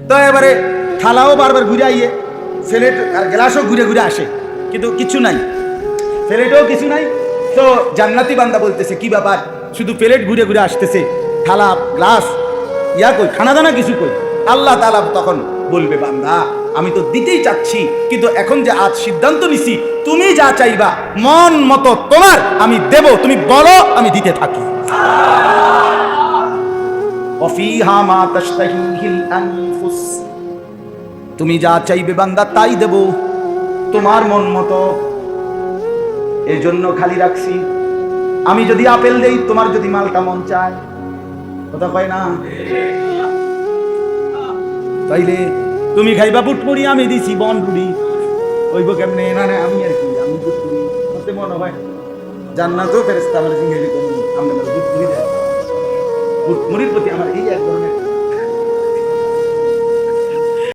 তো এবারে থালাও বারবার ঘুরে আইয়ে, প্লেট আর গ্লাসও ঘুরে ঘুরে আসে, কিন্তু কিছু নাই, প্লেটেও কিছু নাই। তো জান্নাতি বান্দা বলতেছে কি ব্যাপার, শুধু প্লেট ঘুরে ঘুরে আসতেছে, থালা গ্লাস ইয়া কই, খানা দানা কিছু কই? আল্লাহ তাআলা তখন বলবে, বান্দা আমি তো দিতেই চাচ্ছি, কিন্তু এখন যে আজ সিদ্ধান্ত নিছি তুমি যা চাইবা মন মতো তোমার আমি দেব, তুমি বলো আমি দিতে থাকি। ওয়াফিহা মা তাশতাহিল আনফুস, তুমি যা চাইবে বান্দা তাই দেব তোমার মন মতো। এই জন্য খালি রাখছি, আমি যদি আপেল দেই তোমার যদি মালটা মন চায়, কথা কয় না? তাইলে তুমি খাইবা বুটপুরি, আমি দিছি বন রুড়ি, ওইব কেমনে? না না আমি আর কি, আমি বুটপুরি করতে মনে হয় জান্নাতও ফেরেশতা আমার জিঙ্গেলি করুন, আমরা বুটপুরি দেয়, বুটপুরির প্রতি আমার এই এক ধরনের